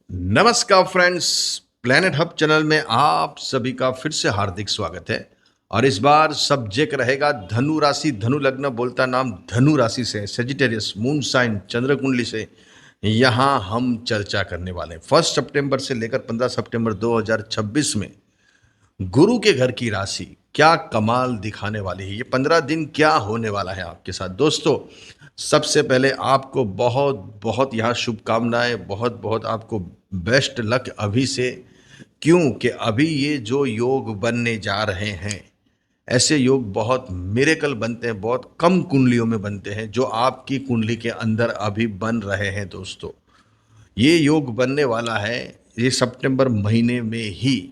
नमस्कार friends. Planet hub channel में आप सभी का फिर से हार्दिक स्वागत है। और इस बार सब्जेक्ट रहेगा धनु राशि, धनु लग्न, बोलता नाम धनु राशि से, सेजिटेरियस मून साइन, चंद्र कुंडली से यहाँ हम चर्चा करने वाले हैं। 1 सितंबर से लेकर 15 सितंबर 2026 में गुरु के घर की राशि क्या कमाल दिखाने वाली है। ये 15 दिन क्या होने वाला है आपके साथ दोस्तों। सबसे पहले आपको बहुत बहुत यहाँ शुभकामनाएं, बहुत बहुत आपको बेस्ट लक अभी से। क्यों कि अभी ये जो योग बनने जा रहे हैं, ऐसे योग बहुत मिरेकल बनते हैं, बहुत कम कुंडलियों में बनते हैं, जो आपकी कुंडली के अंदर अभी बन रहे हैं दोस्तों। ये योग बनने वाला है ये सितंबर महीने में ही।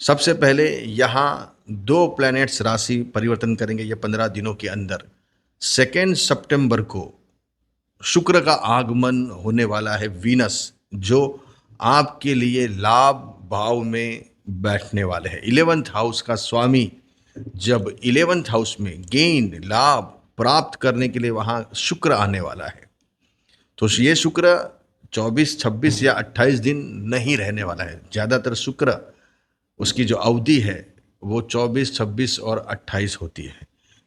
सबसे पहले यहाँ दो प्लैनेट्स राशि परिवर्तन करेंगे ये 15 दिनों के अंदर। 2 सितंबर को शुक्र का आगमन होने वाला है, वीनस, जो आपके लिए लाभ भाव में बैठने वाले हैं। 11th हाउस का स्वामी जब 11th हाउस में गेन लाभ प्राप्त करने के लिए वहां शुक्र आने वाला है, तो ये शुक्र 24, 26 या 28 दिन नहीं रहने वाला है। ज़्यादातर शुक्र उसकी जो अवधि है वो 24, 26 और 28 होती है,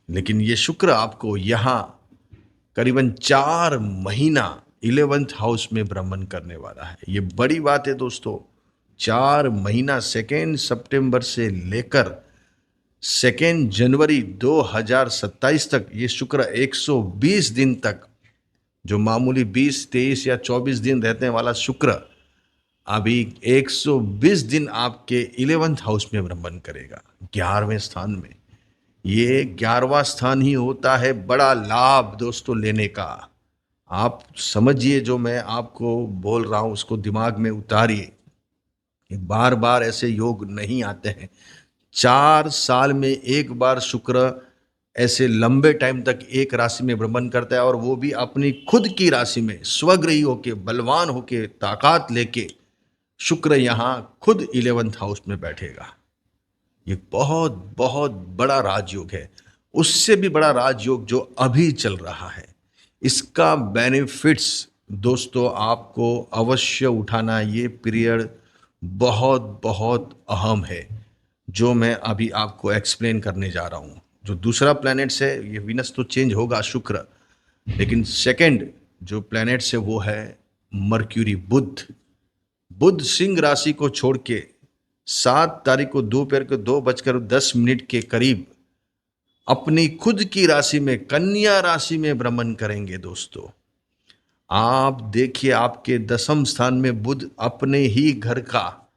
लेकिन ये शुक्र आपको यहाँ करीबन 4 महीना 11th हाउस में भ्रमण करने वाला है। ये बड़ी बात है दोस्तों। 4 महीना 2 सितंबर से लेकर 2 जनवरी 2027 तक ये शुक्र 120 दिन तक, जो मामूली 20, 23 या 24 दिन रहने वाला शुक्र अभी 120 दिन आपके 11th हाउस में भ्रमण करेगा, 11वें स्थान में। ये 11वां स्थान ही होता है बड़ा लाभ दोस्तों लेने का। आप समझिए, जो मैं आपको बोल रहा हूं उसको दिमाग में उतारिए। बार बार ऐसे योग नहीं आते हैं। 4 साल में एक बार शुक्र ऐसे लंबे टाइम तक एक राशि में भ्रमण करता है, और वो भी अपनी खुद की राशि में स्वग्रही होके, बलवान होके, ताकत लेके शुक्र यहाँ खुद 11th हाउस में बैठेगा। ये बहुत बहुत बड़ा राजयोग है। उससे भी बड़ा राजयोग जो अभी चल रहा है, इसका बेनिफिट्स दोस्तों आपको अवश्य उठाना। ये पीरियड बहुत बहुत अहम है, जो मैं अभी आपको एक्सप्लेन करने जा रहा हूँ। जो दूसरा प्लैनेट्स है, ये विनस तो चेंज होगा, शुक्र, लेकिन सेकंड जो प्लैनेट्स है वो है मर्क्यूरी, बुध। बुध सिंह राशि को छोड़ के 7 तारीख को दोपहर को 2:10 के करीब अपनी खुद की राशि में, कन्या राशि में भ्रमण करेंगे दोस्तों। आप देखिए, आपके 10वें स्थान में बुध अपने ही घर का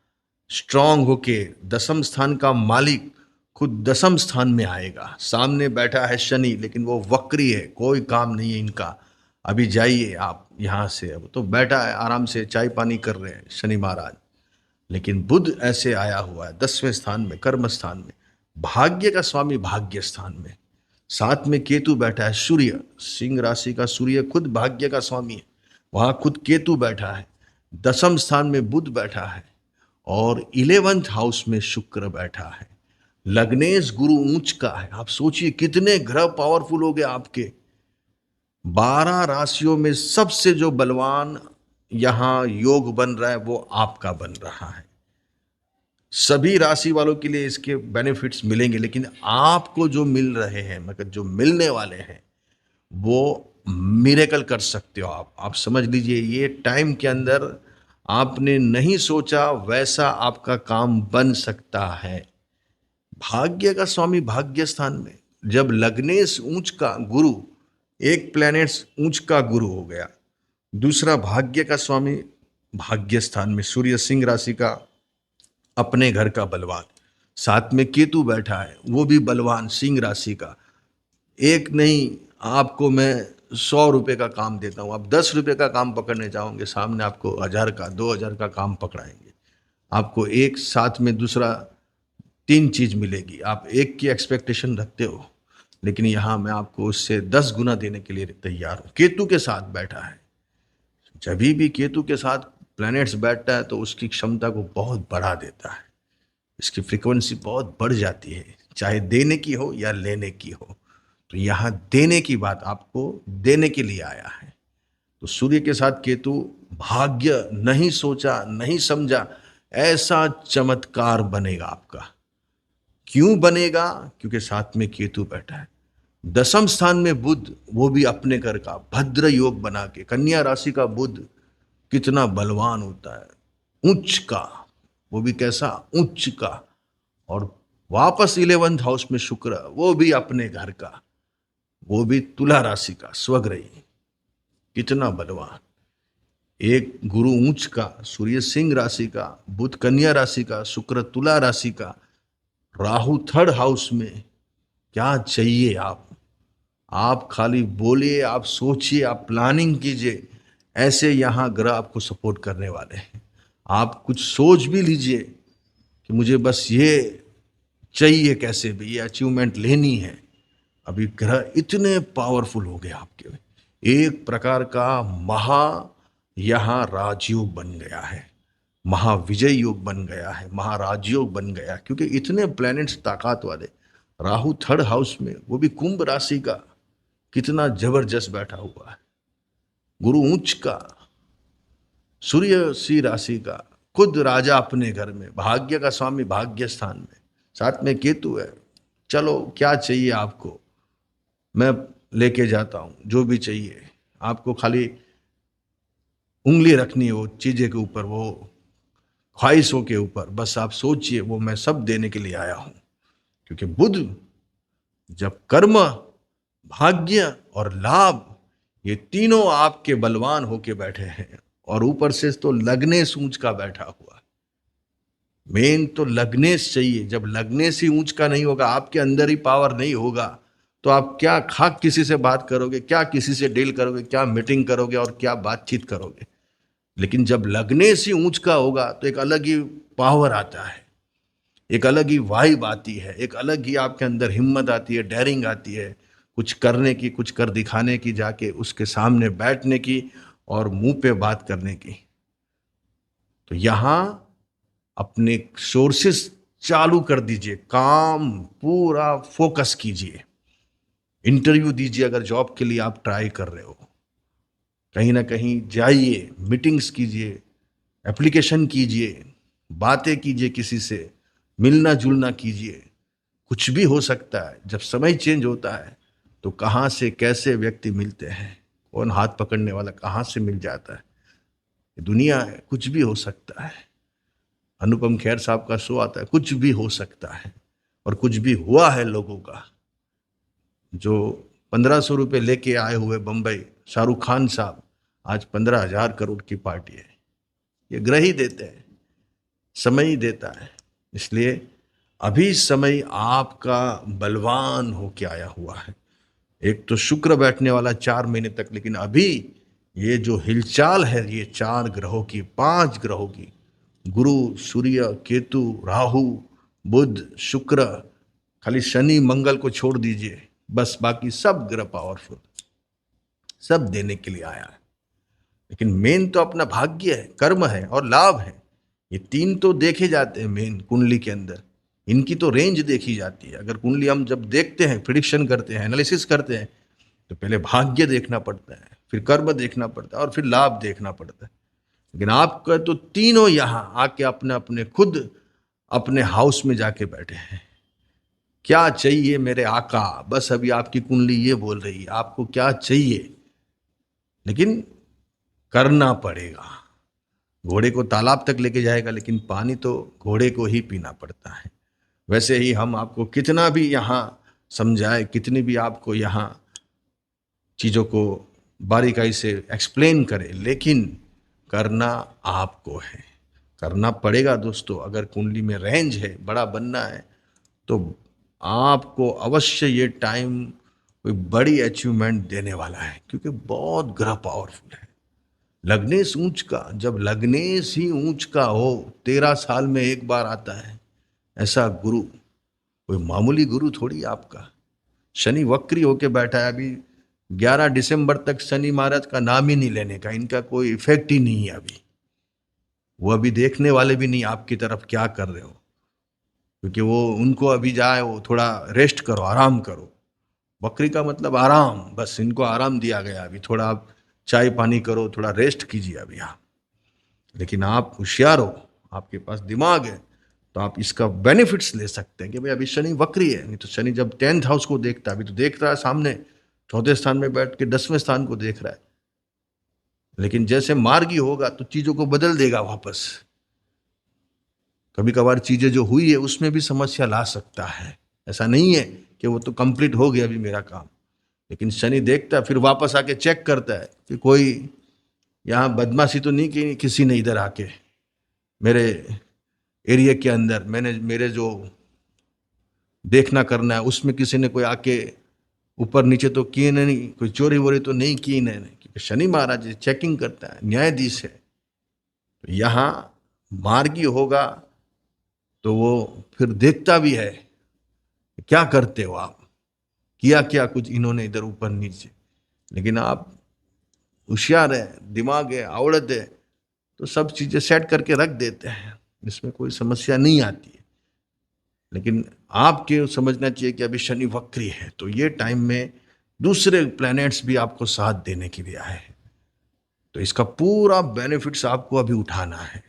स्ट्रांग होके 10वें स्थान का मालिक खुद 10वें स्थान में आएगा। सामने बैठा है शनि, लेकिन वो वक्री है, कोई काम नहीं है इनका। अभी जाइए आप यहाँ से, अब तो बैठा है आराम से, चाय पानी कर रहे हैं शनि महाराज। लेकिन बुध ऐसे आया हुआ है 10वें स्थान में, कर्म स्थान में, भाग्य का स्वामी भाग्य स्थान में। साथ में केतु बैठा है, सूर्य, सिंह राशि का सूर्य खुद भाग्य का स्वामी है, वहां खुद केतु बैठा है। 10वें स्थान में बुध बैठा है, और 11th हाउस में शुक्र बैठा है। लग्नेश गुरु ऊंच का है। आप सोचिए कितने ग्रह पावरफुल हो गए आपके। 12 राशियों में सबसे जो बलवान यहां योग बन रहा है वो आपका बन रहा है। सभी राशि वालों के लिए इसके बेनिफिट्स मिलेंगे, लेकिन आपको जो मिल रहे हैं, मगर जो मिलने वाले हैं, वो मिरेकल कर सकते हो आप समझ लीजिए। ये टाइम के अंदर आपने नहीं सोचा वैसा आपका काम बन सकता है। भाग्य का स्वामी भाग्य स्थान में जब लग्नेश ऊंच का गुरु, एक प्लैनेट्स ऊंच का गुरु हो गया, दूसरा भाग्य का स्वामी भाग्य स्थान में सूर्य सिंह राशि का अपने घर का बलवान, साथ में केतु बैठा है वो भी बलवान सिंह राशि का। एक नहीं, आपको मैं 100 रुपए का काम देता हूं, आप 10 रुपए का काम पकड़ने जाओगे, सामने आपको 1000 का 2000 का काम पकड़ाएंगे। आपको एक साथ में दूसरा 3 चीज मिलेगी। आप एक की एक्सपेक्टेशन रखते हो, लेकिन यहां मैं आपको उससे 10 गुना देने के लिए तैयार हूं। केतु के साथ बैठा है, जब भी केतु के साथ प्लैनेट्स बैठता है तो उसकी क्षमता को बहुत बढ़ा देता है। इसकी फ्रीक्वेंसी बहुत बढ़ जाती है, चाहे देने की हो या लेने की हो। तो यहाँ देने की बात आपको देने के लिए आया है। तो सूर्य के साथ केतु, भाग्य नहीं सोचा नहीं समझा ऐसा चमत्कार बनेगा आपका। क्यों बनेगा? क्योंकि साथ में केतु बैठा है। दसम स्थान में बुध, वो भी अपने घर का भद्र योग बना के। कन्या राशि का बुध कितना बलवान होता है, उच्च का, वो भी कैसा, उच्च का। और वापस 11th हाउस में शुक्र, वो भी अपने घर का, वो भी तुला राशि का स्वग्रही, कितना बलवान। एक गुरु उच्च का, सूर्य सिंह राशि का, बुध कन्या राशि का, शुक्र तुला राशि का, राहु 3rd हाउस में। क्या चाहिए आप खाली बोलिए, आप सोचिए, आप प्लानिंग कीजिए, ऐसे यहां ग्रह आपको सपोर्ट करने वाले हैं। आप कुछ सोच भी लीजिए कि मुझे बस ये चाहिए, कैसे भी ये अचीवमेंट लेनी है। अभी ग्रह इतने पावरफुल हो गए आपके, एक प्रकार का महा यहां राजयोग बन गया है, महाविजय योग बन गया है, महाराजयोग बन गया, क्योंकि इतने प्लैनेट्स ताकत वाले। राहु 3rd हाउस में, वो भी कुंभ राशि का, कितना जबरदस्त बैठा हुआ है। गुरु उच्च का, सूर्य सी राशि का, खुद राजा अपने घर में, भाग्य का स्वामी भाग्य स्थान में, साथ में केतु है। चलो क्या चाहिए आपको, मैं लेके जाता हूं, जो भी चाहिए आपको, खाली उंगली रखनी है वो चीजें के ऊपर, वो ख्वाहिशों के ऊपर, बस आप सोचिए, वो मैं सब देने के लिए आया हूं। क्योंकि बुध जब कर्म, भाग्य और लाभ, ये तीनों आपके बलवान होके बैठे हैं, और ऊपर से तो लग्नेश ऊंच का बैठा हुआ। मेन तो लग्नेश चाहिए। जब लग्नेश ही ऊंच का नहीं होगा, आपके अंदर ही पावर नहीं होगा, तो आप क्या खाक किसी से बात करोगे, क्या किसी से डील करोगे, क्या मीटिंग करोगे और क्या बातचीत करोगे। लेकिन जब लग्नेश ही ऊंच का होगा तो एक अलग ही पावर आता है, एक अलग ही वाइब आती है, एक अलग ही आपके अंदर हिम्मत आती है, डेयरिंग आती है, कुछ करने की, कुछ कर दिखाने की, जाके उसके सामने बैठने की और मुंह पे बात करने की। तो यहां अपने सोर्सेस चालू कर दीजिए, काम पूरा फोकस कीजिए, इंटरव्यू दीजिए। अगर जॉब के लिए आप ट्राई कर रहे हो, कहीं ना कहीं जाइए, मीटिंग्स कीजिए, एप्लीकेशन कीजिए, बातें कीजिए, किसी से मिलना जुलना कीजिए। कुछ भी हो सकता है। जब समय चेंज होता है तो कहाँ से कैसे व्यक्ति मिलते हैं, कौन हाथ पकड़ने वाला कहाँ से मिल जाता है, ये दुनिया है, कुछ भी हो सकता है। अनुपम खेर साहब का शो आता है, कुछ भी हो सकता है, और कुछ भी हुआ है लोगों का। जो 1500 रुपये लेके आए हुए बंबई शाहरुख खान साहब, आज 15,000 करोड़ की पार्टी है। ये ग्रह ही देते हैं, समय ही देता है। इसलिए अभी समय आपका बलवान होके आया हुआ है। एक तो शुक्र बैठने वाला 4 महीने तक, लेकिन अभी ये जो हिलचाल है, ये 4 ग्रहों की, 5 ग्रहों की, गुरु, सूर्य, केतु, राहु, बुध, शुक्र, खाली शनि मंगल को छोड़ दीजिए, बस बाकी सब ग्रह पावरफुल, सब देने के लिए आया है। लेकिन मेन तो अपना भाग्य है, कर्म है और लाभ है। ये 3 तो देखे जाते हैं मेन कुंडली के अंदर, इनकी तो रेंज देखी जाती है। अगर कुंडली हम जब देखते हैं, प्रिडिक्शन करते हैं, एनालिसिस करते हैं, तो पहले भाग्य देखना पड़ता है, फिर कर्म देखना पड़ता है, और फिर लाभ देखना पड़ता है। लेकिन आपका तो तीनों यहां आके अपने अपने खुद अपने हाउस में जाके बैठे हैं। क्या चाहिए मेरे आका, बस अभी आपकी कुंडली ये बोल रही है आपको क्या चाहिए, लेकिन करना पड़ेगा। घोड़े को तालाब तक लेके जाएगा, लेकिन पानी तो घोड़े को ही पीना पड़ता है। वैसे ही हम आपको कितना भी यहाँ समझाए, कितनी भी आपको यहाँ चीज़ों को बारीकाई से एक्सप्लेन करें, लेकिन करना आपको है, करना पड़ेगा दोस्तों। अगर कुंडली में रेंज है, बड़ा बनना है, तो आपको अवश्य ये टाइम कोई बड़ी अचीवमेंट देने वाला है, क्योंकि बहुत ग्रह पावरफुल है। लग्नेश ऊंच का, जब लग्नेश ही ऊंच का हो, 13 साल में एक बार आता है ऐसा गुरु, कोई मामूली गुरु थोड़ी आपका। शनि वक्री होके बैठा है, अभी 11 दिसंबर तक शनि महाराज का नाम ही नहीं लेने का, इनका कोई इफेक्ट ही नहीं है अभी। वो अभी देखने वाले भी नहीं आपकी तरफ क्या कर रहे हो, क्योंकि वो उनको अभी जाए, वो थोड़ा रेस्ट करो, आराम करो। बकरी का मतलब आराम, बस इनको आराम दिया गया। अभी थोड़ा आप चाय पानी करो, थोड़ा रेस्ट कीजिए अभी आप। लेकिन आप होशियार हो, आपके पास दिमाग है, तो आप इसका बेनिफिट्स ले सकते हैं कि भाई अभी शनि वक्री है। नहीं तो शनि जब 10th हाउस को देखता है, अभी तो देख रहा है सामने, चौथे स्थान में बैठ के 10वें स्थान को देख रहा है, लेकिन जैसे मार्गी होगा तो चीजों को बदल देगा वापस। कभी कभार चीजें जो हुई है उसमें भी समस्या ला सकता है, ऐसा नहीं है कि वो तो कंप्लीट हो गया अभी मेरा काम। लेकिन शनि देखता है, फिर वापस आके चेक करता है कि कोई यहाँ बदमाशी तो नहीं की किसी ने इधर आके मेरे एरिया के अंदर, मैंने मेरे जो देखना करना है उसमें किसी ने कोई आके ऊपर नीचे तो किए नहीं, कोई चोरी वोरी तो नहीं की इन्होंने, क्योंकि शनि महाराज चेकिंग करता है, न्यायाधीश है। तो यहाँ मार्गी होगा तो वो फिर देखता भी है क्या करते हो आप, किया क्या कुछ इन्होंने इधर ऊपर नीचे। लेकिन आप होशियार है, दिमाग है, आवड़त है, तो सब चीजें सेट करके रख देते हैं, इसमें कोई समस्या नहीं आती है। लेकिन आपके समझना चाहिए कि अभी शनि वक्री है, तो ये टाइम में दूसरे प्लैनेट्स भी आपको साथ देने के लिए आए हैं। तो इसका पूरा बेनिफिट्स आपको अभी उठाना है,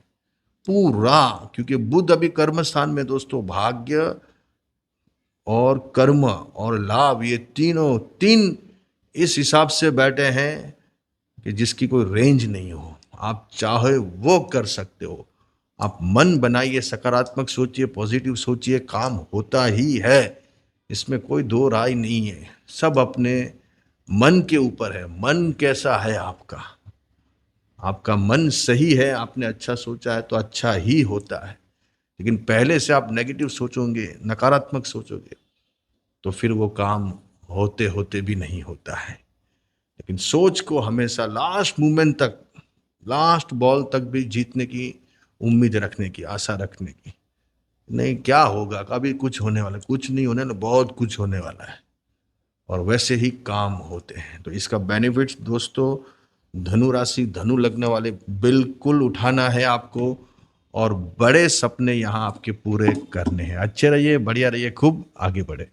पूरा। क्योंकि बुध अभी कर्म स्थान में दोस्तों, भाग्य और कर्म और लाभ, ये तीन इस हिसाब से बैठे हैं कि जिसकी कोई रेंज नहीं हो। आप चाहे वो कर सकते हो। आप मन बनाइए, सकारात्मक सोचिए, पॉजिटिव सोचिए, काम होता ही है, इसमें कोई दो राय नहीं है। सब अपने मन के ऊपर है। मन कैसा है आपका, आपका मन सही है, आपने अच्छा सोचा है तो अच्छा ही होता है। लेकिन पहले से आप नेगेटिव सोचोगे, नकारात्मक सोचोगे, तो फिर वो काम होते होते भी नहीं होता है। लेकिन सोच को हमेशा लास्ट मोमेंट तक, लास्ट बॉल तक भी जीतने की उम्मीद रखने की, आशा रखने की। नहीं क्या होगा, कभी कुछ होने वाला, कुछ नहीं होने वाला, बहुत कुछ होने वाला है, और वैसे ही काम होते हैं। तो इसका बेनिफिट्स दोस्तों धनु राशि, धनु लगने वाले बिल्कुल उठाना है आपको, और बड़े सपने यहाँ आपके पूरे करने हैं। अच्छे रहिए, बढ़िया रहिए, खूब आगे बढ़े।